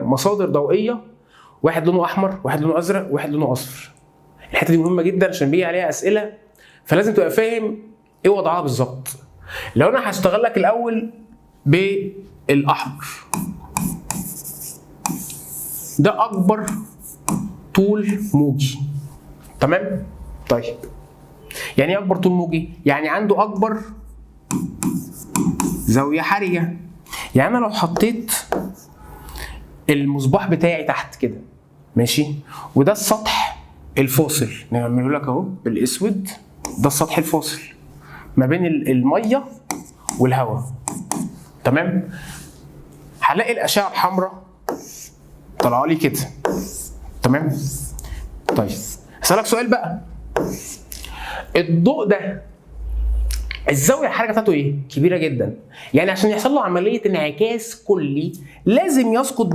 مصادر ضوئيه، واحد لونه احمر، واحد لونه ازرق، واحد لونه اصفر. الحته دي مهمه جدا عشان بيجي عليها اسئله، فلازم تبقى فاهم ايه وضعها بالظبط. لو انا هشتغل لك الاول بالاحمر، ده اكبر طول موجي، تمام؟ طيب يعني ايه اكبر طول موجي؟ يعني عنده اكبر زاويه حرجه. يعني انا لو حطيت المصباح بتاعي تحت كده، ماشي، وده السطح الفاصل، نعمله لك اهو بالاسود، ده السطح الفاصل ما بين الميه والهواء، تمام؟ هلاقي الاشعه الحمراء طالعه لي كده، تمام؟ طيب اسالك سؤال بقى، الضوء ده الزاويه الحرجه بتاعته ايه؟ كبيره جدا، يعني عشان يحصل له عمليه انعكاس كلي لازم يسقط